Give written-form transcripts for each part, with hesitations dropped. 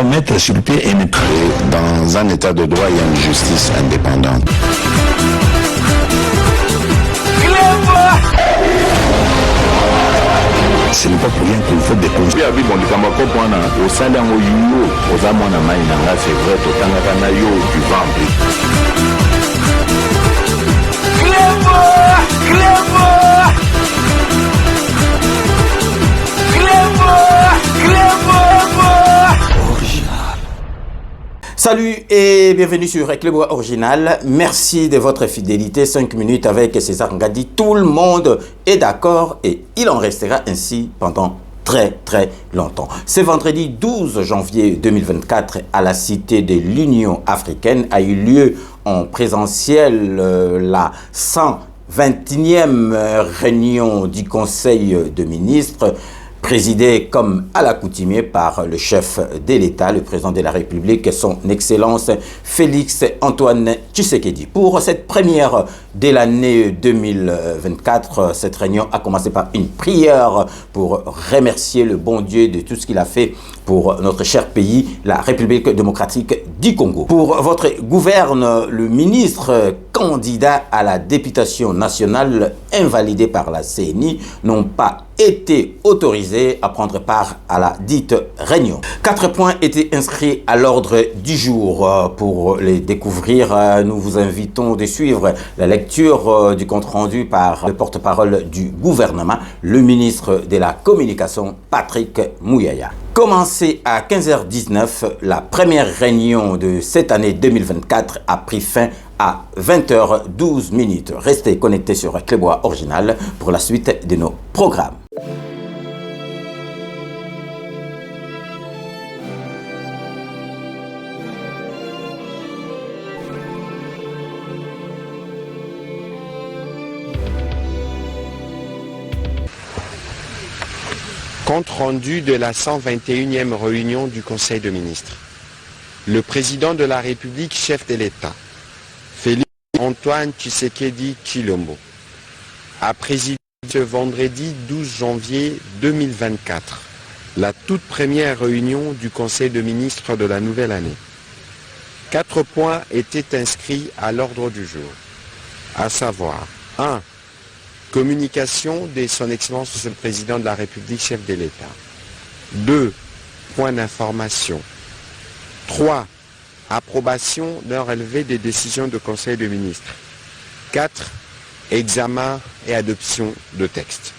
doit mettre sur le pied et ne créer. Dans un état de droit, il y a une justice indépendante. Ce n'est pas pour rien qu'il faut des causes. C'est vrai, du Salut et bienvenue sur Reclebo Original. Merci de votre fidélité. 5 minutes avec César Ngadi. Tout le monde est d'accord et il en restera ainsi pendant très longtemps. Ce vendredi 12 janvier 2024 à la Cité de l'Union africaine a eu lieu en présentiel la 121e réunion du Conseil de ministres, présidé comme à l'accoutumée par le chef de l'État, le président de la République, son Excellence Félix Antoine Tshisekedi. Pour cette première de l'année 2024, cette réunion a commencé par une prière pour remercier le bon Dieu de tout ce qu'il a fait pour notre cher pays, la République démocratique du Congo. Pour votre gouverne, le ministre candidat à la députation nationale invalidé par la CENI n'ont pas été autorisés à prendre part à la dite réunion. 4 points étaient inscrits à l'ordre du jour. Pour les découvrir, nous vous invitons de suivre la lecture du compte rendu par le porte-parole du gouvernement, le ministre de la Communication, Patrick Muyaya. Commencé à 15h19, la première réunion de cette année 2024 a pris fin à 20h12. Restez connectés sur Reclebo Original pour la suite de nos programmes. Compte rendu de la 121e réunion du Conseil de ministres. Le président de la République, chef de l'État, Félix Antoine Tshisekedi Tshilombo, a présidé ce vendredi 12 janvier 2024 la toute première réunion du Conseil de ministres de la nouvelle année. 4 points étaient inscrits à l'ordre du jour, à savoir 1. Communication de son Excellence Monsieur le Président de la République, chef de l'État. 2. Points d'information. 3. Approbation d'un relevé des décisions du Conseil des ministres. 4. Examen et adoption de textes.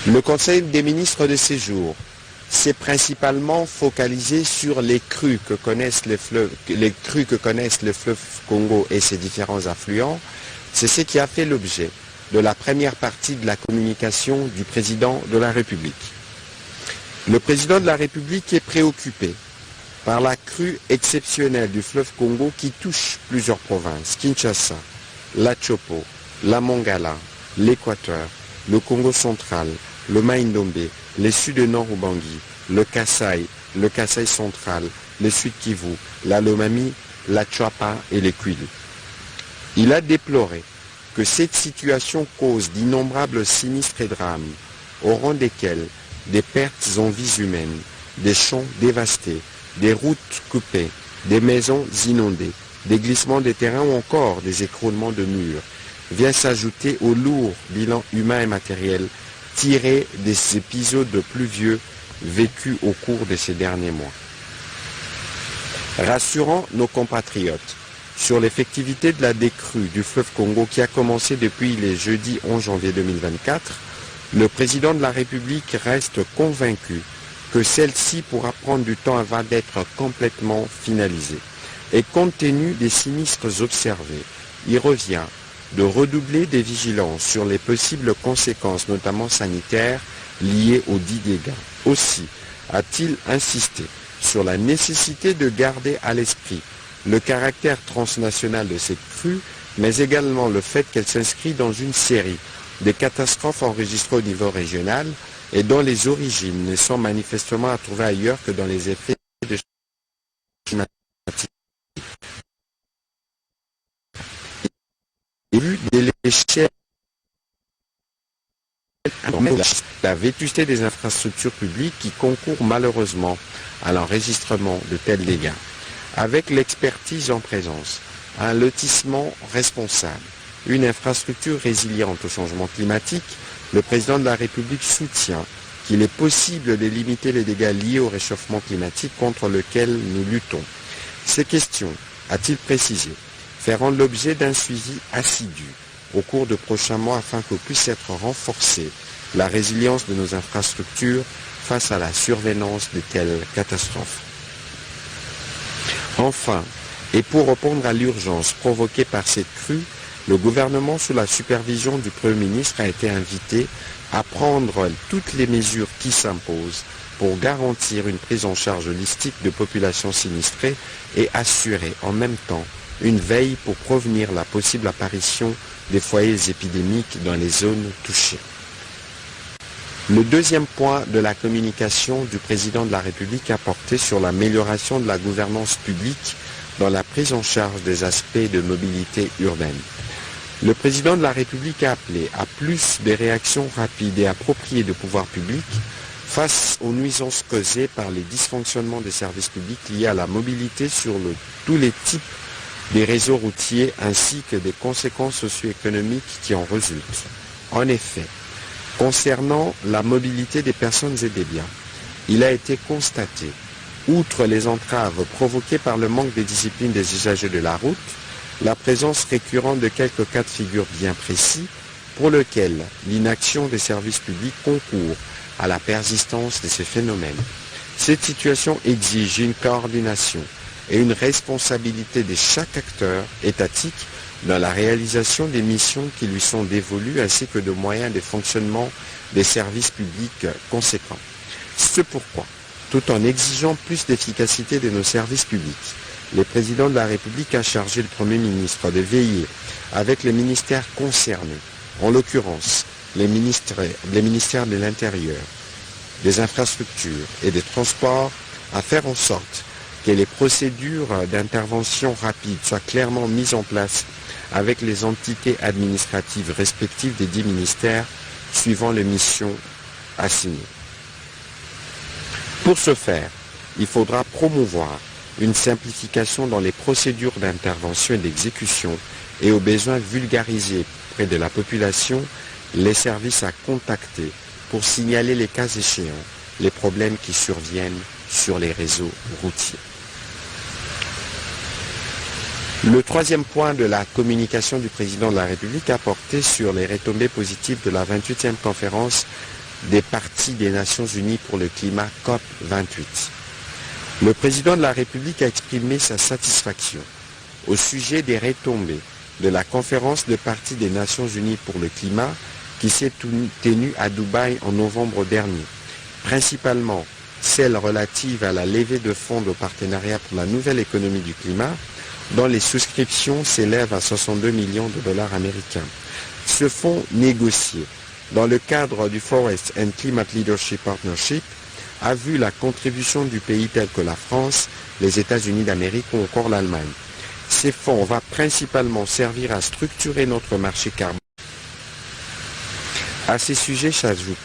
Le Conseil des ministres de ces jours s'est principalement focalisé sur les crues que connaissent le fleuve Congo et ses différents affluents. C'est ce qui a fait l'objet de la première partie de la communication du président de la République. Le président de la République est préoccupé par la crue exceptionnelle du fleuve Congo qui touche plusieurs provinces: Kinshasa, la Chopo, la Mongala, l'Équateur, le Congo central, le Maïndombe, les Sud-Nord Ubangi, le Kasaï central, le Sud Kivu, la Lomami, la Tchouapa et les Kwilu. Il a déploré que cette situation cause d'innombrables sinistres et drames, au rang desquels des pertes en vies humaines, des champs dévastés, des routes coupées, des maisons inondées, des glissements de terrain ou encore des écroulements de murs, vient s'ajouter au lourd bilan humain et matériel tiré des épisodes pluvieux vécus au cours de ces derniers mois. Rassurant nos compatriotes sur l'effectivité de la décrue du fleuve Congo qui a commencé depuis le jeudi 11 janvier 2024, le président de la République reste convaincu que celle-ci pourra prendre du temps avant d'être complètement finalisée. Et compte tenu des sinistres observés, il revient de redoubler des vigilances sur les possibles conséquences, notamment sanitaires, liées aux dits dégâts. Aussi a-t-il insisté sur la nécessité de garder à l'esprit le caractère transnational de cette crue, mais également le fait qu'elle s'inscrit dans une série de catastrophes enregistrées au niveau régional et dont les origines ne sont manifestement à trouver ailleurs que dans les effets de changement climatique. Et vu de l'échelle la vétusté des infrastructures publiques qui concourent malheureusement à l'enregistrement de tels dégâts. Avec l'expertise en présence, un lotissement responsable, une infrastructure résiliente au changement climatique, le président de la République soutient qu'il est possible de limiter les dégâts liés au réchauffement climatique contre lequel nous luttons. Ces questions, a-t-il précisé, feront l'objet d'un suivi assidu au cours de prochains mois afin que puisse être renforcée la résilience de nos infrastructures face à la survenance de telles catastrophes. Enfin, et pour répondre à l'urgence provoquée par cette crue, le gouvernement, sous la supervision du Premier ministre, a été invité à prendre toutes les mesures qui s'imposent pour garantir une prise en charge holistique de populations sinistrées et assurer en même temps une veille pour prévenir la possible apparition des foyers épidémiques dans les zones touchées. Le deuxième point de la communication du président de la République a porté sur l'amélioration de la gouvernance publique dans la prise en charge des aspects de mobilité urbaine. Le président de la République a appelé à plus de réactions rapides et appropriées de pouvoirs publics face aux nuisances causées par les dysfonctionnements des services publics liés à la mobilité sur tous les types des réseaux routiers ainsi que des conséquences socio-économiques qui en résultent. En effet, concernant la mobilité des personnes et des biens, il a été constaté, outre les entraves provoquées par le manque de discipline des usagers de la route, la présence récurrente de quelques cas de figure bien précis pour lesquels l'inaction des services publics concourt à la persistance de ces phénomènes. Cette situation exige une coordination et une responsabilité de chaque acteur étatique dans la réalisation des missions qui lui sont dévolues ainsi que de moyens de fonctionnement des services publics conséquents. C'est pourquoi, tout en exigeant plus d'efficacité de nos services publics, le président de la République a chargé le Premier ministre de veiller avec les ministères concernés, en l'occurrence les ministères de l'Intérieur, des Infrastructures et des Transports, à faire en sorte que les procédures d'intervention rapide soient clairement mises en place avec les entités administratives respectives des 10 ministères suivant les missions assignées. Pour ce faire, il faudra promouvoir une simplification dans les procédures d'intervention et d'exécution et au besoin vulgariser près de la population les services à contacter pour signaler les cas échéants, les problèmes qui surviennent sur les réseaux routiers. Le troisième point de la communication du président de la République a porté sur les retombées positives de la 28e conférence des parties des Nations Unies pour le climat COP28. Le président de la République a exprimé sa satisfaction au sujet des retombées de la conférence de parties des Nations Unies pour le climat qui s'est tenue à Dubaï en novembre dernier, principalement celle relative à la levée de fonds de partenariat pour la nouvelle économie du climat, dont les souscriptions s'élèvent à 62 millions de dollars américains. Ce fonds négocié dans le cadre du Forest and Climate Leadership Partnership a vu la contribution du pays tels que la France, les États-Unis d'Amérique ou encore l'Allemagne. Ces fonds vont principalement servir à structurer notre marché carbone. À ces sujets s'ajoute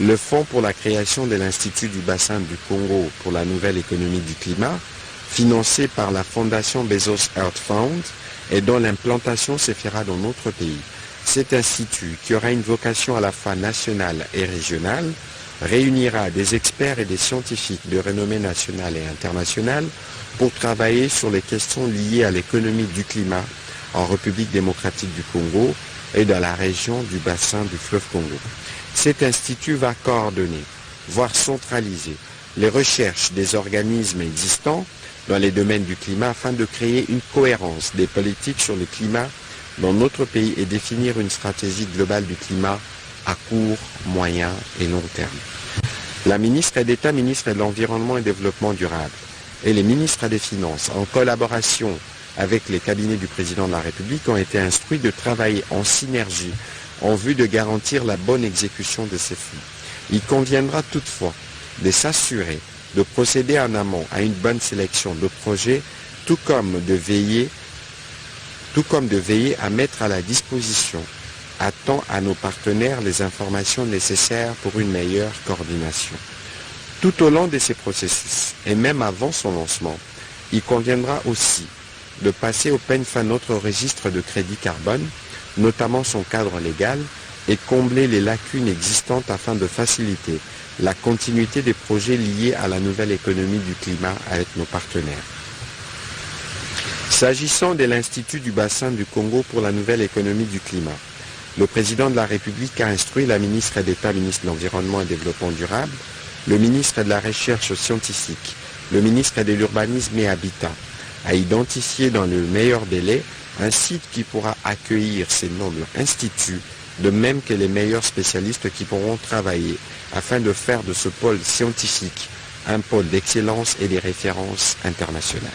le fonds pour la création de l'Institut du bassin du Congo pour la nouvelle économie du climat, financé par la Fondation Bezos Earth Fund et dont l'implantation se fera dans notre pays. Cet institut, qui aura une vocation à la fois nationale et régionale, réunira des experts et des scientifiques de renommée nationale et internationale pour travailler sur les questions liées à l'économie du climat en République démocratique du Congo et dans la région du bassin du fleuve Congo. Cet institut va coordonner, voire centraliser, les recherches des organismes existants dans les domaines du climat afin de créer une cohérence des politiques sur le climat dans notre pays et définir une stratégie globale du climat à court, moyen et long terme. La ministre d'État, ministre de l'Environnement et Développement durable, et les ministres des Finances, en collaboration avec les cabinets du président de la République, ont été instruits de travailler en synergie en vue de garantir la bonne exécution de ces fonds. Il conviendra toutefois de s'assurer de procéder en amont à une bonne sélection de projets, tout comme de veiller à mettre à la disposition attend à nos partenaires les informations nécessaires pour une meilleure coordination. Tout au long de ces processus, et même avant son lancement, il conviendra aussi de passer au peigne fin notre registre de crédit carbone, notamment son cadre légal, et combler les lacunes existantes afin de faciliter la continuité des projets liés à la nouvelle économie du climat avec nos partenaires. S'agissant de l'Institut du bassin du Congo pour la nouvelle économie du climat, le président de la République a instruit la ministre d'État, ministre de l'Environnement et du Développement durable, le ministre de la Recherche scientifique, le ministre de l'Urbanisme et Habitat, à identifier dans le meilleur délai un site qui pourra accueillir ces nobles instituts, de même que les meilleurs spécialistes qui pourront travailler afin de faire de ce pôle scientifique un pôle d'excellence et des références internationales.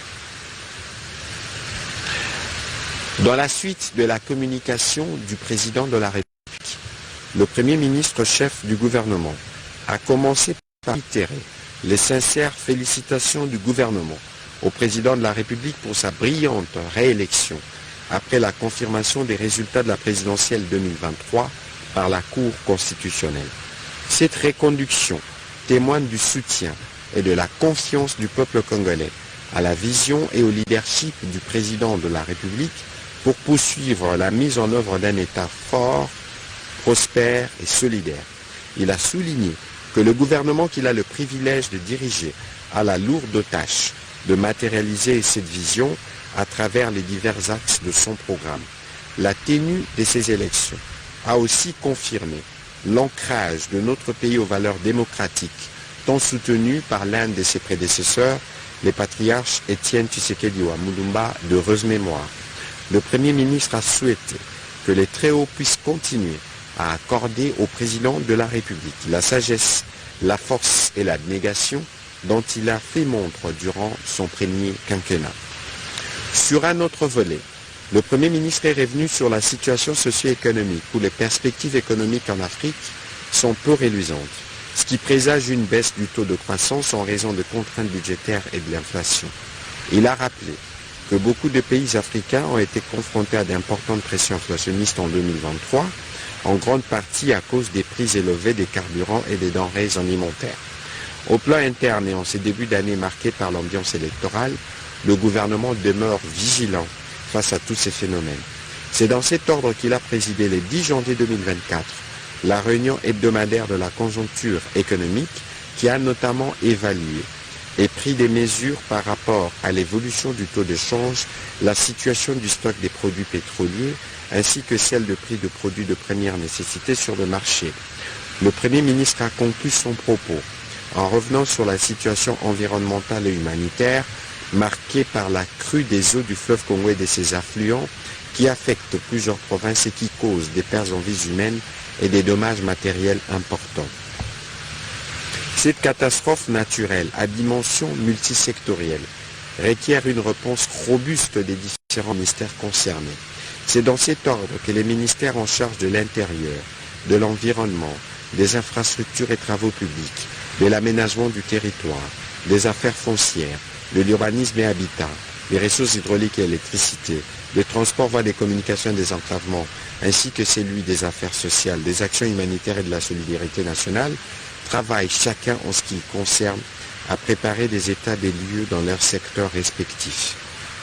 Dans la suite de la communication du président de la République, le Premier ministre chef du gouvernement a commencé par itérer les sincères félicitations du gouvernement au président de la République pour sa brillante réélection après la confirmation des résultats de la présidentielle 2023 par la Cour constitutionnelle. Cette reconduction témoigne du soutien et de la confiance du peuple congolais à la vision et au leadership du président de la République pour poursuivre la mise en œuvre d'un État fort, prospère et solidaire. Il a souligné que le gouvernement qu'il a le privilège de diriger a la lourde tâche de matérialiser cette vision à travers les divers axes de son programme. La tenue de ces élections a aussi confirmé l'ancrage de notre pays aux valeurs démocratiques, tant soutenues par l'un de ses prédécesseurs, les patriarches Étienne Tshisekedi Mulumba, d'heureuse mémoire. Le Premier ministre a souhaité que les Très-Hauts puissent continuer à accorder au président de la République la sagesse, la force et l'abnégation dont il a fait montre durant son premier quinquennat. Sur un autre volet, le Premier ministre est revenu sur la situation socio-économique où les perspectives économiques en Afrique sont peu reluisantes, ce qui présage une baisse du taux de croissance en raison de contraintes budgétaires et de l'inflation. Il a rappelé que beaucoup de pays africains ont été confrontés à d'importantes pressions inflationnistes en 2023, en grande partie à cause des prix élevés des carburants et des denrées alimentaires. Au plan interne et en ces débuts d'année marqués par l'ambiance électorale, le gouvernement demeure vigilant face à tous ces phénomènes. C'est dans cet ordre qu'il a présidé le 10 janvier 2024 la réunion hebdomadaire de la conjoncture économique qui a notamment évalué et pris des mesures par rapport à l'évolution du taux de change, la situation du stock des produits pétroliers ainsi que celle de prix de produits de première nécessité sur le marché. Le Premier ministre a conclu son propos en revenant sur la situation environnementale et humanitaire marquée par la crue des eaux du fleuve Congo et de ses affluents qui affectent plusieurs provinces et qui causent des pertes en vies humaines et des dommages matériels importants. Cette catastrophe naturelle à dimension multisectorielle requiert une réponse robuste des différents ministères concernés. C'est dans cet ordre que les ministères en charge de l'intérieur, de l'environnement, des infrastructures et travaux publics, de l'aménagement du territoire, des affaires foncières, de l'urbanisme et habitat, des ressources hydrauliques et électricité, des transports, voies des communications et des enclavements, ainsi que celui des affaires sociales, des actions humanitaires et de la solidarité nationale, travaillent chacun en ce qui concerne à préparer des états des lieux dans leurs secteurs respectifs.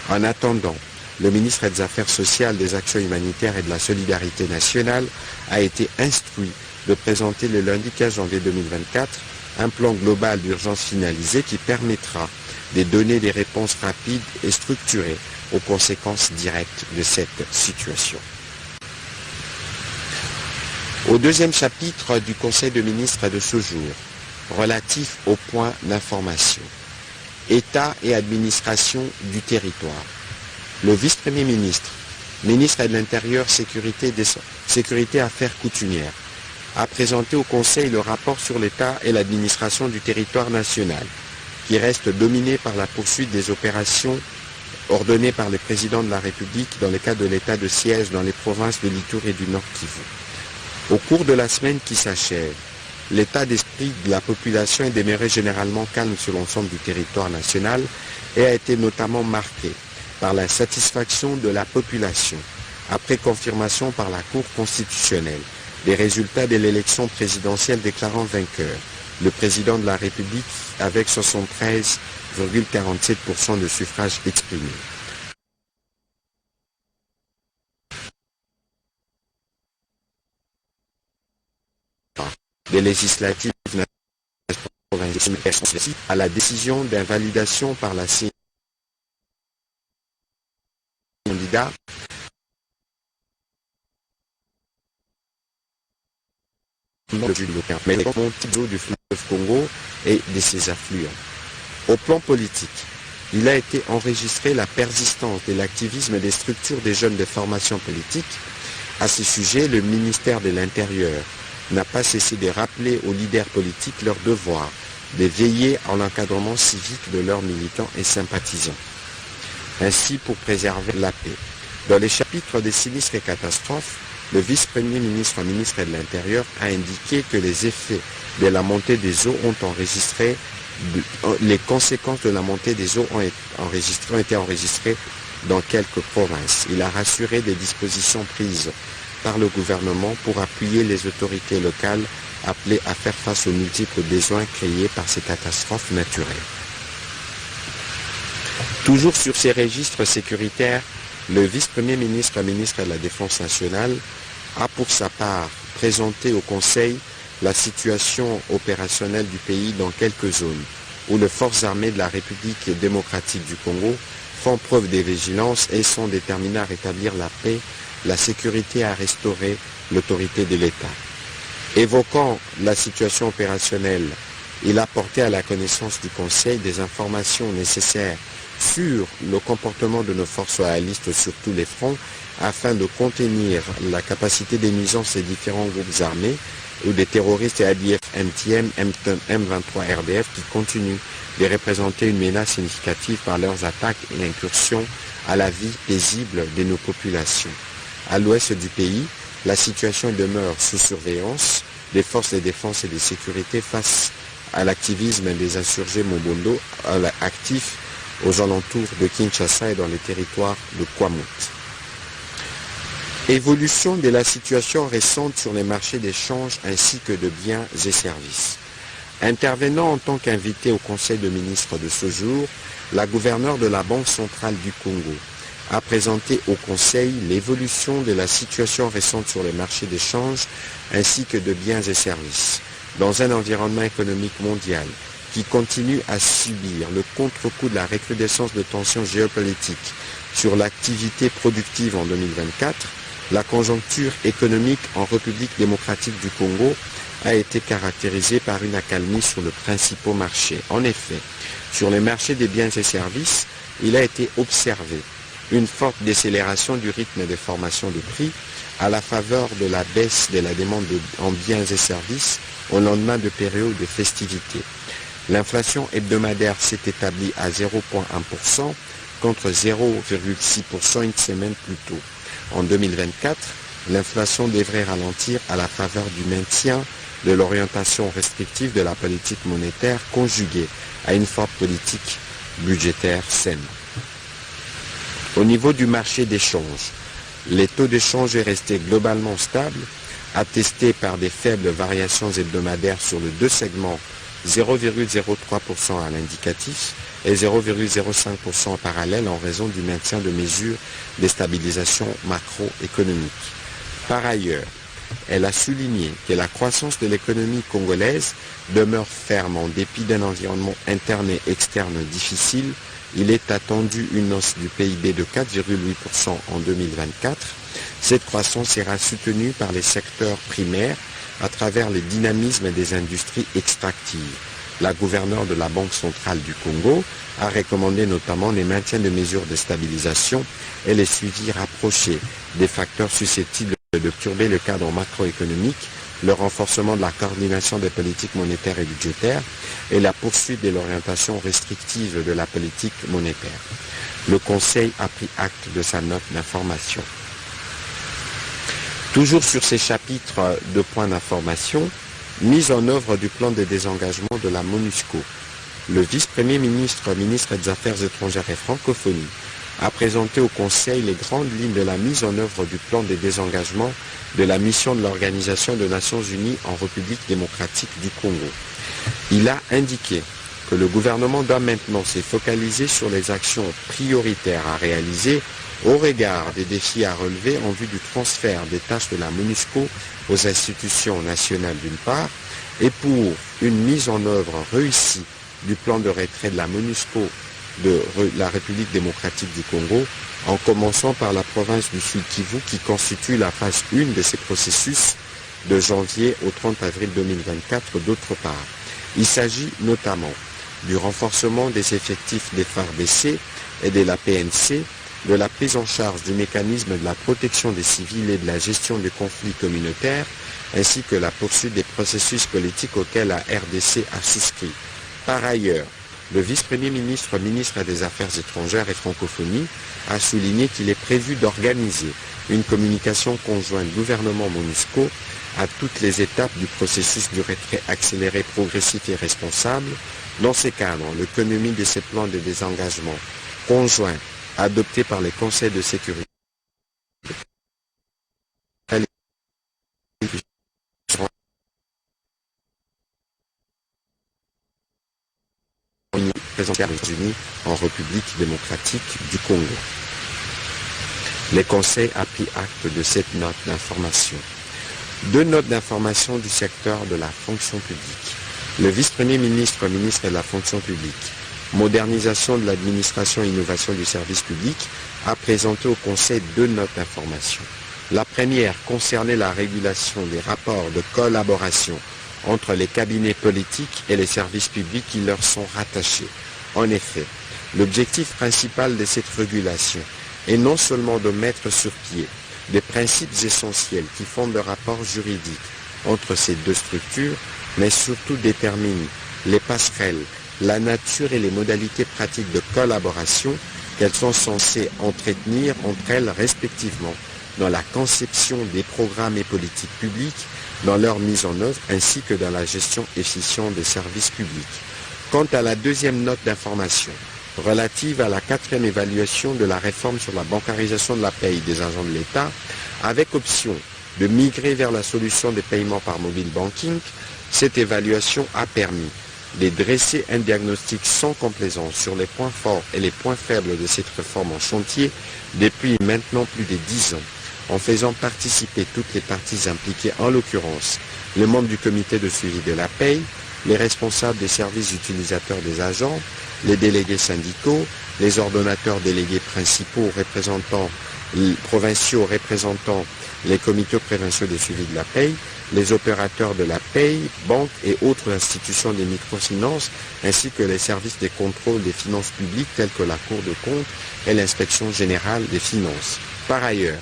En attendant, le ministre des Affaires sociales, des actions humanitaires et de la solidarité nationale a été instruit de présenter le lundi 15 janvier 2024 un plan global d'urgence finalisé qui permettra de donner des réponses rapides et structurées aux conséquences directes de cette situation. Au deuxième chapitre du Conseil de ministres de ce jour, relatif au point d'information, État et administration du territoire, le vice-premier ministre, ministre de l'Intérieur, Sécurité Affaires coutumières, a présenté au Conseil le rapport sur l'État et l'administration du territoire national, qui reste dominé par la poursuite des opérations ordonnées par le président de la République dans le cadre de l'état de siège dans les provinces de l'Ituri et du Nord Kivu. Au cours de la semaine qui s'achève, l'état d'esprit de la population est demeuré généralement calme sur l'ensemble du territoire national et a été notamment marqué par la satisfaction de la population après confirmation par la Cour constitutionnelle des résultats de l'élection présidentielle déclarant vainqueur le président de la République avec 73,47% de suffrages exprimés. Des législatives à la décision d'invalidation par la CENI candidat mais les montées du fleuve Congo et de ses affluents. Au plan politique, il a été enregistré la persistance de l'activisme des structures des jeunes de formation politique. À ce sujet, le ministère de l'Intérieur n'a pas cessé de rappeler aux leaders politiques leur devoir de veiller à l'encadrement civique de leurs militants et sympathisants. Ainsi, pour préserver la paix. Dans les chapitres des sinistres et catastrophes, le vice-premier ministre, ministre de l'Intérieur, a indiqué que les effets de la montée des eaux ont enregistré, les conséquences de la montée des eaux ont été enregistrées dans quelques provinces. Il a rassuré des dispositions prises par le gouvernement pour appuyer les autorités locales appelées à faire face aux multiples besoins créés par ces catastrophes naturelles. Toujours sur ces registres sécuritaires, le vice-premier ministre, ministre de la Défense nationale, a pour sa part présenté au Conseil la situation opérationnelle du pays dans quelques zones où les forces armées de la République démocratique du Congo font preuve de vigilance et sont déterminées à rétablir la paix, la sécurité et à restaurer l'autorité de l'État. Évoquant la situation opérationnelle, il a porté à la connaissance du Conseil des informations nécessaires sur le comportement de nos forces royalistes sur tous les fronts afin de contenir la capacité des nuisances des différents groupes armés ou des terroristes et ADF, MTM, M23 RDF qui continuent de représenter une menace significative par leurs attaques et incursions à la vie paisible de nos populations. À l'ouest du pays, la situation demeure sous surveillance des forces de défense et de sécurité face à l'activisme des insurgés Mobondo actifs aux alentours de Kinshasa et dans les territoires de Kwamut. Évolution de la situation récente sur les marchés d'échange ainsi que de biens et services. Intervenant en tant qu'invité au Conseil de ministres de ce jour, la gouverneure de la Banque centrale du Congo a présenté au Conseil l'évolution de la situation récente sur les marchés d'échange ainsi que de biens et services, dans un environnement économique mondial qui continue à subir le contre-coup de la recrudescence de tensions géopolitiques sur l'activité productive en 2024, la conjoncture économique en République démocratique du Congo a été caractérisée par une accalmie sur le principal marché. En effet, sur les marchés des biens et services, il a été observé une forte décélération du rythme de formation de prix à la faveur de la baisse de la demande en biens et services au lendemain de périodes de festivités. L'inflation hebdomadaire s'est établie à 0,1% contre 0,6% une semaine plus tôt. En 2024, l'inflation devrait ralentir à la faveur du maintien de l'orientation restrictive de la politique monétaire conjuguée à une forte politique budgétaire saine. Au niveau du marché d'échange, les taux d'échange est resté globalement stable, attesté par des faibles variations hebdomadaires sur les deux segments 0,03% à l'indicatif et 0,05% en parallèle en raison du maintien de mesures de stabilisation macroéconomique. Par ailleurs, elle a souligné que la croissance de l'économie congolaise demeure ferme en dépit d'un environnement interne et externe difficile. Il est attendu une hausse du PIB de 4,8% en 2024. Cette croissance sera soutenue par les secteurs primaires à travers le dynamisme des industries extractives. La gouverneure de la Banque centrale du Congo a recommandé notamment le maintien de mesures de stabilisation et le suivi rapproché des facteurs susceptibles de perturber le cadre macroéconomique, le renforcement de la coordination des politiques monétaires et budgétaires et la poursuite de l'orientation restrictive de la politique monétaire. Le Conseil a pris acte de sa note d'information. Toujours sur ces chapitres de points d'information, mise en œuvre du plan de désengagement de la MONUSCO. Le vice-premier ministre, ministre des Affaires étrangères et francophonie, a présenté au Conseil les grandes lignes de la mise en œuvre du plan de désengagement de la mission de l'Organisation des Nations Unies en République démocratique du Congo. Il a indiqué que le gouvernement doit maintenant se focaliser sur les actions prioritaires à réaliser au regard des défis à relever en vue du transfert des tâches de la MONUSCO aux institutions nationales d'une part, et pour une mise en œuvre réussie du plan de retrait de la MONUSCO de la République démocratique du Congo, en commençant par la province du Sud Kivu qui constitue la phase 1 de ces processus de janvier au 30 avril 2024 d'autre part. Il s'agit notamment du renforcement des effectifs des FARDC et de la PNC, de la prise en charge du mécanisme de la protection des civils et de la gestion des conflits communautaires, ainsi que la poursuite des processus politiques auxquels la RDC a souscrit. Par ailleurs, le vice-premier ministre, ministre des Affaires étrangères et francophonie, a souligné qu'il est prévu d'organiser une communication conjointe gouvernement-MONUSCO à toutes les étapes du processus du retrait accéléré, progressif et responsable. Dans ces cadres, l'économie de ces plans de désengagement conjoints adoptés par les conseils de sécurité présentés aux États-Unis en République démocratique du Congo. Les conseils a pris acte de cette note d'information. Deux notes d'information du secteur de la fonction publique. Le vice-premier ministre, ministre de la fonction publique, modernisation de l'administration et innovation du service public, a présenté au Conseil deux notes d'information. La première concernait la régulation des rapports de collaboration entre les cabinets politiques et les services publics qui leur sont rattachés. En effet, l'objectif principal de cette régulation est non seulement de mettre sur pied des principes essentiels qui fondent le rapport juridique entre ces deux structures, mais surtout détermine les passerelles, la nature et les modalités pratiques de collaboration qu'elles sont censées entretenir entre elles respectivement dans la conception des programmes et politiques publiques, dans leur mise en œuvre ainsi que dans la gestion efficiente des services publics. Quant à la deuxième note d'information relative à la 4e évaluation de la réforme sur la bancarisation de la paye des agents de l'État, avec option de migrer vers la solution des paiements par mobile banking, cette évaluation a permis de dresser un diagnostic sans complaisance sur les points forts et les points faibles de cette réforme en chantier depuis maintenant plus de 10 ans, en faisant participer toutes les parties impliquées, en l'occurrence les membres du comité de suivi de la paye, les responsables des services utilisateurs des agents, les délégués syndicaux, les ordonnateurs délégués principaux, représentants provinciaux représentant les comités provinciaux de suivi de la paye, les opérateurs de la paye, banques et autres institutions des microfinances, ainsi que les services de contrôle des finances publiques tels que la Cour de compte et l'inspection générale des finances. Par ailleurs,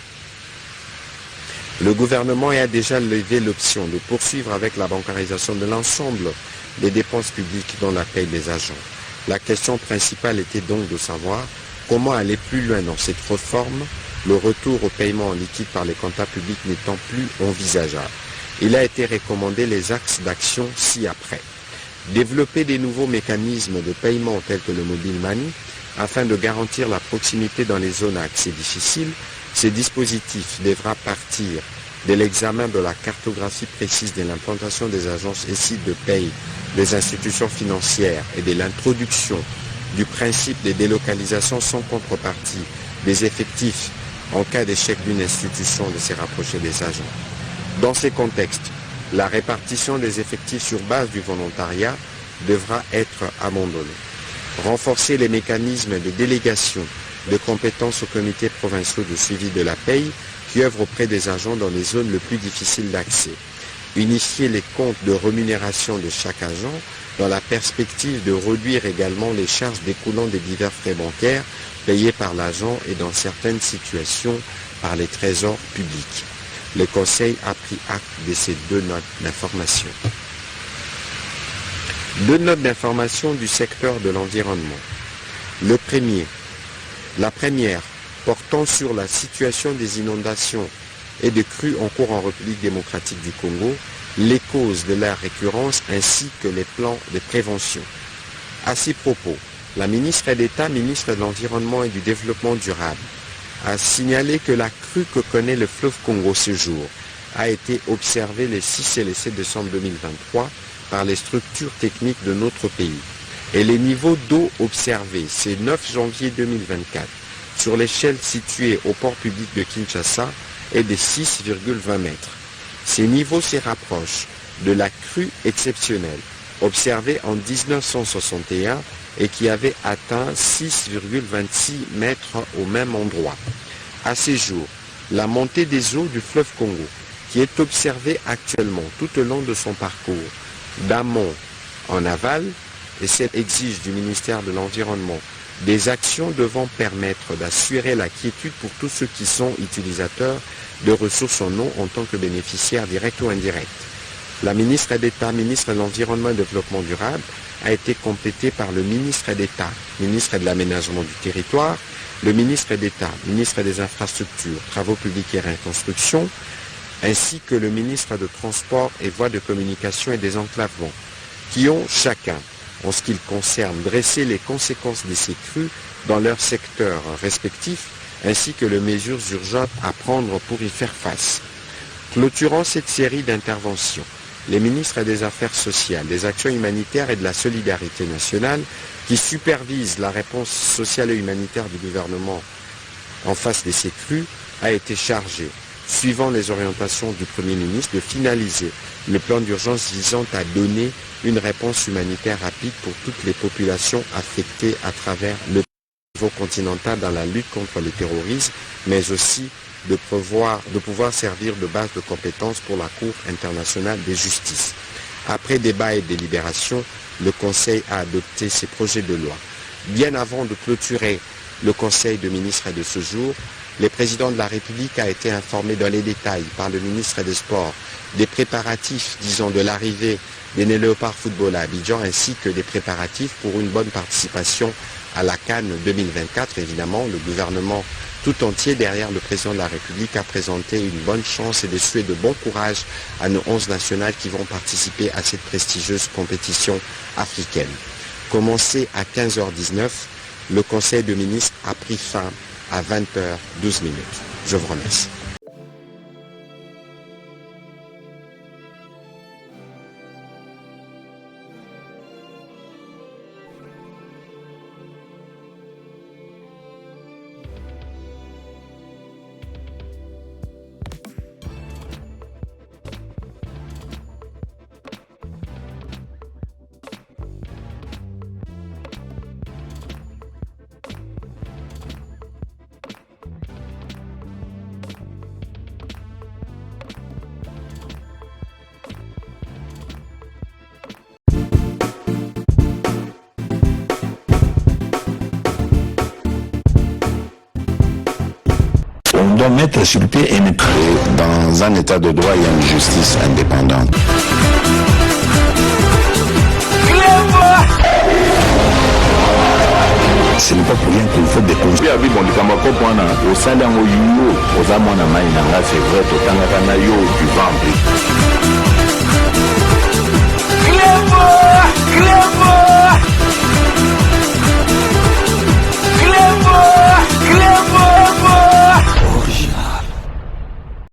le gouvernement a déjà levé l'option de poursuivre avec la bancarisation de l'ensemble des dépenses publiques dans la paye des agents. La question principale était donc de savoir comment aller plus loin dans cette réforme, le retour au paiement en liquide par les comptables publics n'étant plus envisageable. Il a été recommandé les axes d'action ci-après. Développer des nouveaux mécanismes de paiement tels que le mobile money afin de garantir la proximité dans les zones à accès difficile. Ces dispositifs devra partir de l'examen de la cartographie précise de l'implantation des agences et sites de paye des institutions financières et de l'introduction du principe des délocalisations sans contrepartie des effectifs en cas d'échec d'une institution de se rapprocher des agents. Dans ces contextes, la répartition des effectifs sur base du volontariat devra être abandonnée. Renforcer les mécanismes de délégation de compétences aux comités provinciaux de suivi de la paye qui œuvrent auprès des agents dans les zones les plus difficiles d'accès. Unifier les comptes de rémunération de chaque agent dans la perspective de réduire également les charges découlant des divers frais bancaires payés par l'agent et dans certaines situations par les trésors publics. Le Conseil a pris acte de ces deux notes d'information. Deux notes d'information du secteur de l'environnement. La première portant sur la situation des inondations et des crues en cours en République démocratique du Congo, les causes de leur récurrence ainsi que les plans de prévention. À ces propos, La ministre d'État, ministre de l'Environnement et du Développement durable, a signalé que la crue que connaît le fleuve Congo ce jour a été observée les 6 et les 7 décembre 2023 par les structures techniques de notre pays. Et les niveaux d'eau observés, c'est 9 janvier 2024, sur l'échelle située au port public de Kinshasa, est de 6,20 mètres. Ces niveaux se rapprochent de la crue exceptionnelle observée en 1961 et qui avait atteint 6,26 mètres au même endroit. À ce jour, la montée des eaux du fleuve Congo, qui est observée actuellement tout au long de son parcours, d'amont en aval, et celle exige du ministère de l'Environnement des actions devant permettre d'assurer la quiétude pour tous ceux qui sont utilisateurs de ressources en eau en tant que bénéficiaires directs ou indirects. La ministre d'État, ministre de l'Environnement et du Développement durable, a été complétée par le ministre d'État, ministre de l'Aménagement du territoire, le ministre d'État, ministre des Infrastructures, Travaux publics et Reconstruction, ainsi que le ministre de Transport et Voies de communication et des enclavements, qui ont chacun, en ce qui le concerne, dressé les conséquences de ces crues dans leurs secteurs respectifs, ainsi que les mesures urgentes à prendre pour y faire face. Clôturant cette série d'interventions, les ministres des Affaires sociales, des Actions humanitaires et de la solidarité nationale, qui supervisent la réponse sociale et humanitaire du gouvernement en face de ces crues, a été chargé, suivant les orientations du Premier ministre, de finaliser le plan d'urgence visant à donner une réponse humanitaire rapide pour toutes les populations affectées à travers le niveau continental dans la lutte contre le terrorisme, mais aussi de pouvoir servir de base de compétences pour la Cour internationale de justice. Après débat et délibération, le Conseil a adopté ces projets de loi. Bien avant de clôturer le Conseil de ministres de ce jour, le président de la République a été informé dans les détails par le ministre des Sports des préparatifs, disons, de l'arrivée des Léopards Football à Abidjan, ainsi que des préparatifs pour une bonne participation à la CAN 2024. Évidemment, le gouvernement tout entier, derrière le président de la République, a présenté une bonne chance et des souhaits de bon courage à nos 11 nationales qui vont participer à cette prestigieuse compétition africaine. Commencé à 15h19, le Conseil de ministres a pris fin à 20h12. Je vous remercie. On doit mettre sur pied et créer dans un état de droit et une justice indépendante. Ce n'est pas pour rien qu'il faut des conseils. C'est vrai,